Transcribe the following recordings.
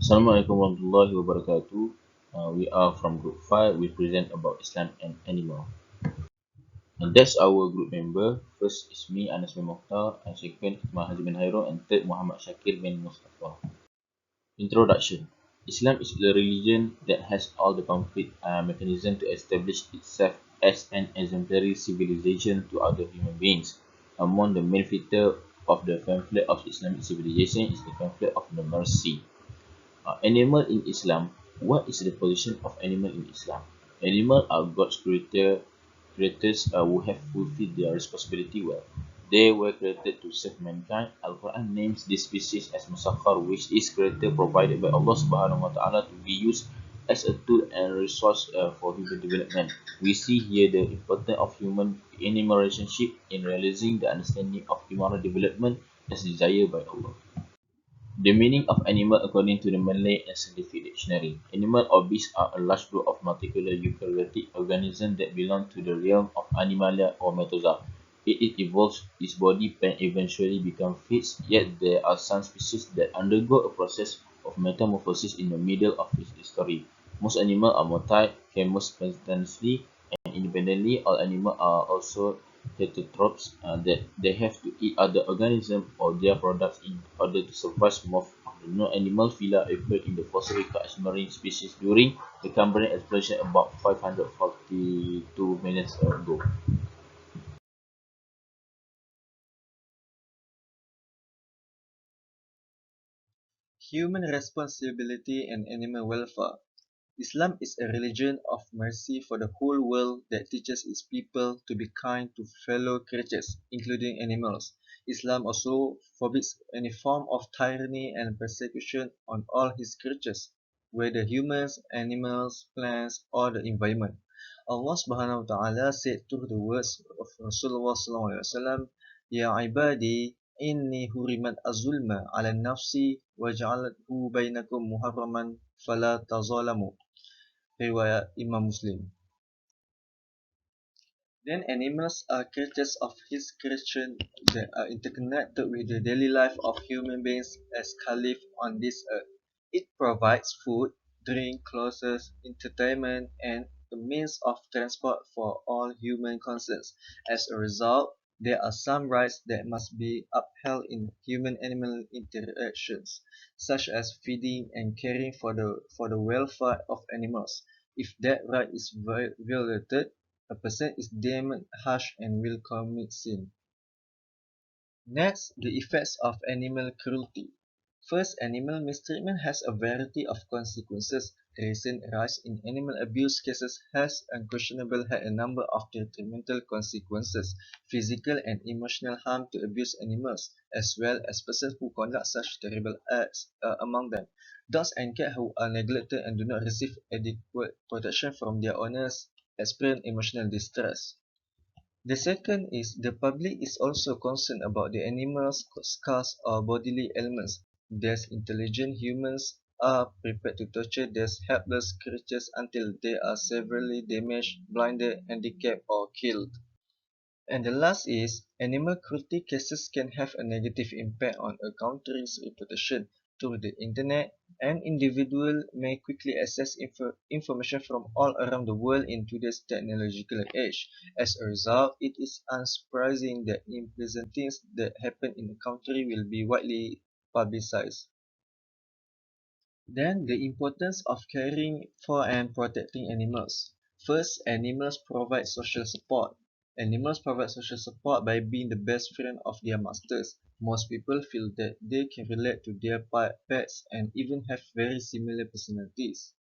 Assalamualaikum warahmatullahi wabarakatuh. We are from group 5. We present about Islam and animal. And that's our group member. First is me, Anas bin MOKHTAR, and second HAZIQ HAIRUN, and third Muhammad Syakir bin MUSTAFFA. Introduction. Islam is the religion that has all the complete mechanism to establish itself as an exemplary civilization to other human beings. Among the main features of the pamphlet of Islamic civilization is the pamphlet of the mercy. Animal in Islam. What is the position of animal in Islam? Animals are God's creators who have fulfilled their responsibility well. They were created to serve mankind. Al-Quran names this species as Musakhar, which is created provided by Allah Subhanahu wa Taala to be used as a tool and resource for human development. We see here the importance of human-animal relationship in realizing the understanding of human development as desired by Allah. The meaning of animal according to the Malay and Scientific Dictionary. Animal or beasts are a large group of multicellular eukaryotic organisms that belong to the realm of Animalia or Metazoa. It evolves its body and eventually become fish, yet there are some species that undergo a process of metamorphosis in the middle of its history. Most animals are motile, can move spontaneously and independently. All animals are also heterotrophs that they have to eat other organisms or their products in order to survive. Most of the non-animal phyla appeared in the fossil record as marine species during the Cambrian explosion about 542 million years ago. Human responsibility and animal welfare. Islam is a religion of mercy for the whole world that teaches its people to be kind to fellow creatures, including animals. Islam also forbids any form of tyranny and persecution on all his creatures, whether humans, animals, plants, or the environment. Allah subhanahu wa ta'ala said through the words of Rasulullah sallallahu alaihi wasallam, Ya ibadi, inni hurimat azulma ala nafsi wa ja'alathu bainakum muharraman fala tazalamu. Riwayat Imam Muslim. Then animals are creatures of his creation that are interconnected with the daily life of human beings as caliph on this earth. It provides food, drink, clothes, entertainment, and a means of transport for all human concerns. As a result, there are some rights that must be upheld in human-animal interactions, such as feeding and caring for the welfare of animals. If that right is violated, a person is deemed harsh and will commit sin. Next, the effects of animal cruelty. First, animal mistreatment has a variety of consequences. The recent rise in animal abuse cases has unquestionably had a number of detrimental consequences, physical and emotional harm to abused animals, as well as persons who conduct such terrible acts among them. Dogs and cats who are neglected and do not receive adequate protection from their owners experience emotional distress. The second is the public is also concerned about the animal's scars or bodily ailments. Thus, intelligent humans are prepared to torture these helpless creatures until they are severely damaged, blinded, handicapped, or killed. And the last is, animal cruelty cases can have a negative impact on a country's reputation. Through the internet, an individual may quickly access information from all around the world in today's technological age. As a result, it is unsurprising that unpleasant things that happen in a country will be widely publicized. Then, the importance of caring for and protecting animals. First, animals provide social support. Animals provide social support by being the best friend of their masters. Most people feel that they can relate to their pets and even have very similar personalities.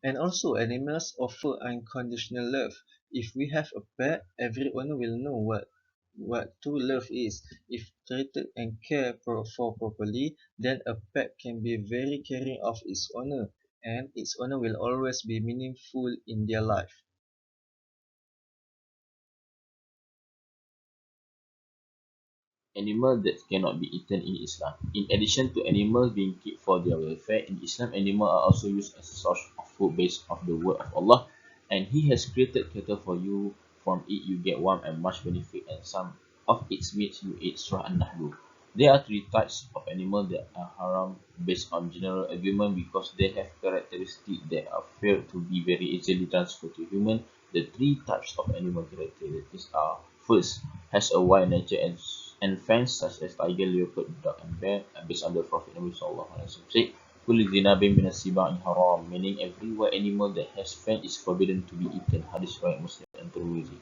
And also, animals offer unconditional love. If we have a pet, every owner will know what true love is. If treated and cared for properly, then a pet can be very caring of its owner, and its owner will always be meaningful in their life. Animals that cannot be eaten in Islam. In addition to animals being kept for their welfare, in Islam animals are also used as a source of food based on the word of Allah, and He has created cattle for you. From it you get warmth and much benefit, and some of its meat you eat. Surah An-Nahl. There are three types of animal that are haram based on general agreement because they have characteristics that are felt to be very easily transferred to human. The three types of animal characteristics are: first, has a wild nature and fangs such as tiger, leopard, dog, and bear, based on the Prophet Nabi Sallallahu Alaihi Wasallam said, "Kullu dhinabin min as-sibai haram," meaning every wild animal that has fangs is forbidden to be eaten. Hadis riwayat Muslim and Tirmizi.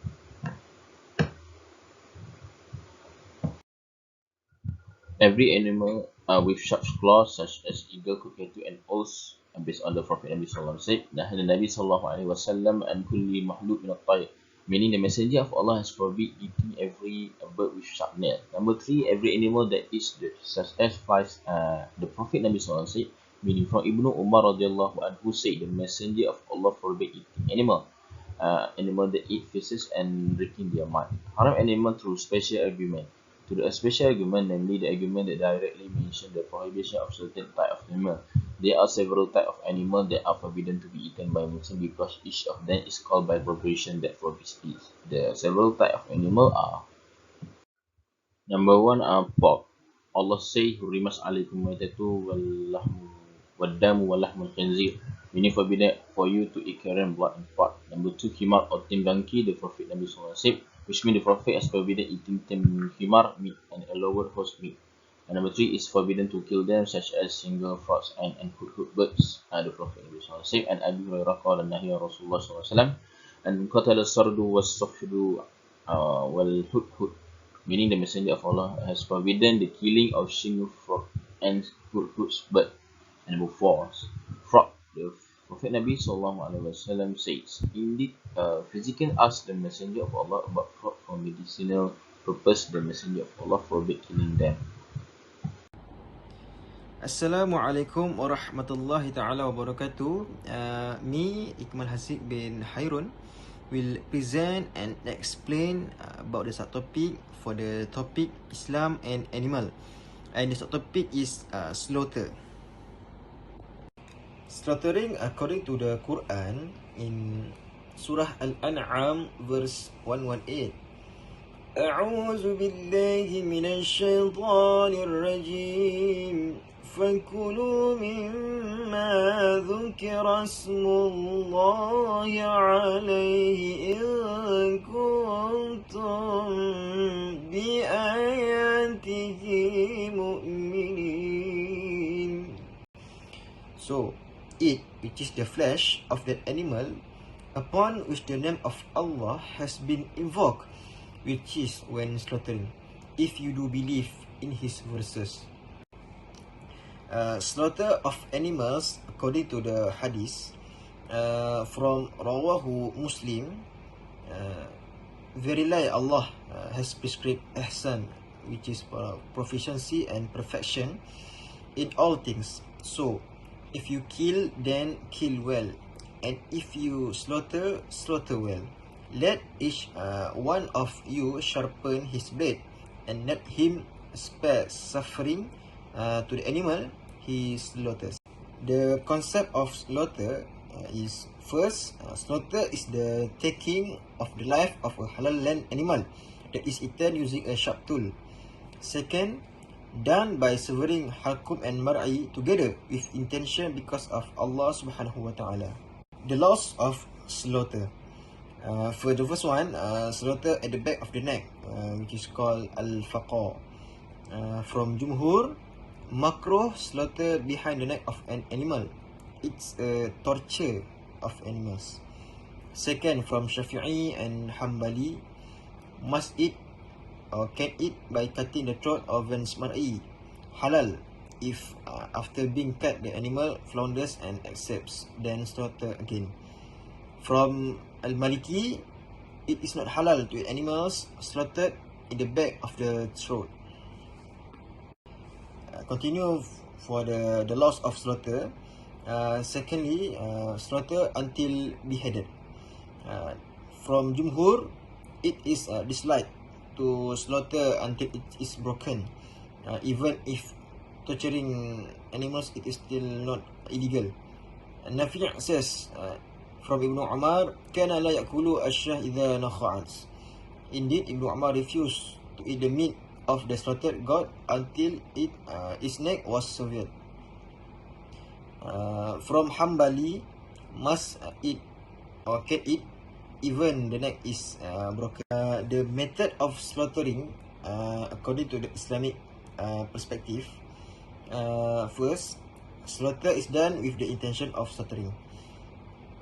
Every animal with sharp claws, such as eagle, cockatoo, and owls, based on the Prophet Nabi Sallallahu Alaihi Wasallam, said, "Nabi Sallallahu Alaihi Wasallam and kulli mahluk min at-tayr," meaning the Messenger of Allah has forbid eating every bird with sharp nail. Number three, every animal that eats dirt, such as flies. The Prophet Nabi Sallallahu Alaihi Wasallam said, meaning from Ibnu Umar radhiyallahu anhu said, the Messenger of Allah forbid eating animal that eat feces and drinking their mud. Haram animal through special agreement. To the special argument, namely the argument that directly mentions the prohibition of certain type of animal. There are several types of animal that are forbidden to be eaten by Muslims because each of them is called by prohibition that forbids it. The several types of animal are: number one are pork. Allah say, "Hurimas alaikum maitatu wal-damu wal-lahmul khinzir," meaning forbidden for you to eat carrion, blood, and pork. Number two, himar or tim donkey. The Prophet Nabi Sallallahu Alaihi Wasallam said, which means the Prophet has forbidden eating tim himar meat and a lower horse meat. And number three is forbidden to kill them, such as single frogs and hudhud birds. The Prophet Nabi Sallallahu Alaihi Wasallam and Abu Hurairah qala nahiya Rasulullah Sallallahu Alaihi Wasallam and qatala sardu was-safdu wal-hudhud, meaning the Messenger of Allah has forbidden the killing of single frog and hudhud's bird. And number four, frog. The Prophet Nabi Sallallahu Alaihi Wasallam says, indeed, physician asked the Messenger of Allah about frog for medicinal purpose. The Messenger of Allah forbid killing them. Assalamualaikum warahmatullahi ta'ala wabarakatuh. Me, IKMAL HAZIQ bin HAIRUN, will present and explain about the subtopic for the topic Islam and Animal. And the subtopic is slaughter. Slaughtering according to the Quran in Surah Al-An'am verse 118. A'udzu billahi minasy syaithanir rajim. فَكُلُوا مِمَّا ذُكِرَ اسْمُ اللَّهِ عَلَيْهِ إِن كُنتُم بِآيَاتِهِ مُؤْمِنِينَ. So, eat, which is the flesh of that animal, upon which the name of Allah has been invoked, which is when slaughtering, if you do believe in His verses. Slaughter of animals according to the hadith from Rawahu Muslim, verily Allah has prescribed ihsan, which is proficiency and perfection in all things. So if you kill, then kill well, and if you slaughter, slaughter well. Let each one of you sharpen his blade, and let him spare suffering to the animal he slaughters. The concept of slaughter is, first, slaughter is the taking of the life of a halal land animal that is eaten using a sharp tool. Second, done by severing halkum and mar'i together with intention because of Allah subhanahu wa ta'ala. The laws of slaughter. For the first one, slaughter at the back of the neck, which is called al-faqa. From Jumhur, makruh slaughter behind the neck of an animal. It's a torture of animals. Second, from Shafi'i and Hanbali, must eat or can eat by cutting the throat of an mar'i. Halal if after being cut the animal flounders and accepts, then slaughter again. From Al-Maliki, it is not halal to eat animals slaughtered in the back of the throat. Continue for the laws of slaughter. Secondly, slaughter until beheaded. From Jumhur, it is disliked to slaughter until it is broken. Even if torturing animals, it is still not illegal. Nafi' says from Ibn Umar, kana la yakulu ash-shah idha nakha'at. Indeed, Ibn Umar refused to eat the meat of the slaughtered god until its neck was severed. From Hanbali, must eat or can eat even the neck is broken. The method of slaughtering, according to the Islamic perspective, first, slaughter is done with the intention of slaughtering.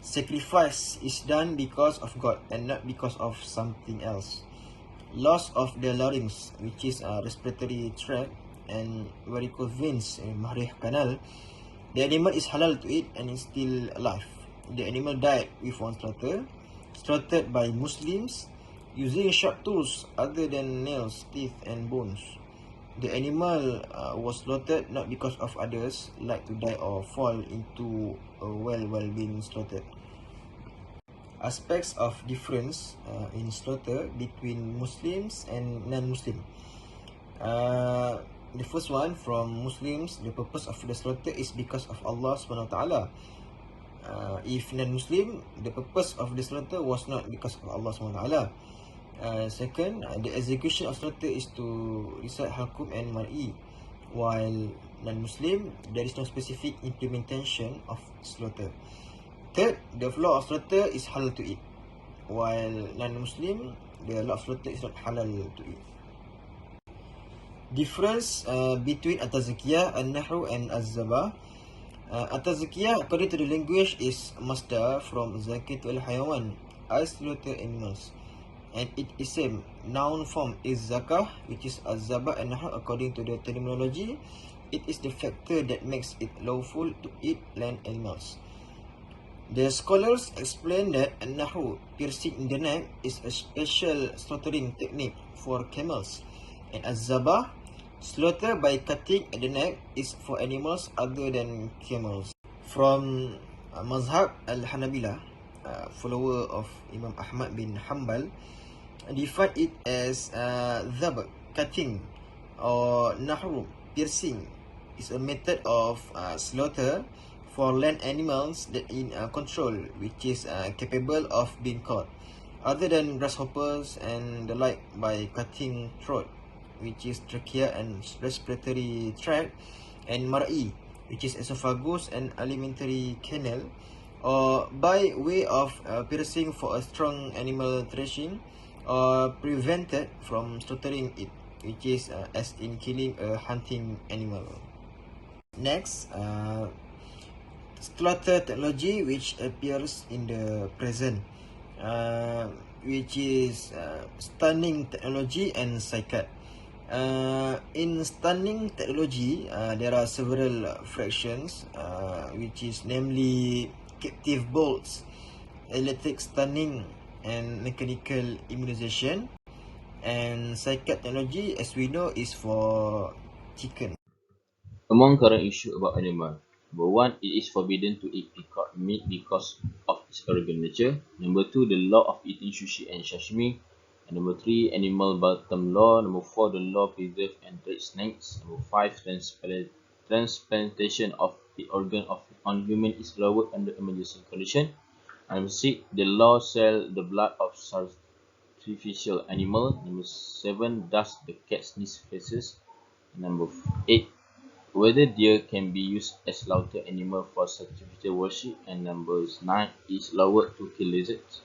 Sacrifice is done because of God and not because of something else. Loss of the larynx, which is a respiratory tract, and varicose veins in Mahrih canal, the animal is halal to eat and is still alive. The animal died with one slaughter, slaughtered by Muslims using sharp tools other than nails, teeth, and bones. The animal was slaughtered not because of others like to die or fall into a well while being slaughtered. Aspects of difference in slaughter between Muslims and non-Muslim. The first one, from Muslims, the purpose of the slaughter is because of Allah SWT. If non-Muslim, the purpose of the slaughter was not because of Allah SWT. Second, the execution of slaughter is to recite hukum and mar'i, while non-Muslim, there is no specific implementation of slaughter. Third, the law of slaughter is halal to eat, while non-Muslim, the law of slaughter is not halal to eat. Difference between at-tazkiyah, an-nahru, and az-zabah. At-tazkiyah, according to the language, is masdar from zakatu al-hayawan, I slaughter animals, and it is same noun form is zakah, which is az-zabah and nahr. According to the terminology, it is the factor that makes it lawful to eat land animals. The scholars explain that an-nahr, piercing in the neck, is a special slaughtering technique for camels, and az-zabah, slaughter by cutting at the neck, is for animals other than camels. From Mazhab al-Hanabila, follower of Imam Ahmad bin Hanbal, define it as dhab, cutting, or nahru, piercing, is a method of slaughter for land animals that in control, which is capable of being caught, other than grasshoppers and the like, by cutting throat, which is trachea and respiratory tract, and mar'i, which is esophagus and alimentary canal, or by way of piercing for a strong animal thrashing, or prevented from slaughtering it, which is as in killing a hunting animal. Next, slaughter technology which appears in the present, which is stunning technology and SYAKIR. In stunning technology, there are several fractions, which is namely captive bolts, electric stunning, and mechanical immunization. And SYAKIR technology, as we know, is for chicken. Among current issues about animal, number one, it is forbidden to eat peacock meat because of its arrogant nature. Number two, the law of eating sushi and sashimi. And number three, animal bottom law. Number four, the law preserve and trade snakes. Number five, transplantation of the organ on human is allowed under emergency condition. And number six, the law sell the blood of sacrificial animal. Number seven, does the cat sneeze faces. Number eight, whether deer can be used as slaughter animal for sacrificial worship. And number 9, is allowed to kill lizards.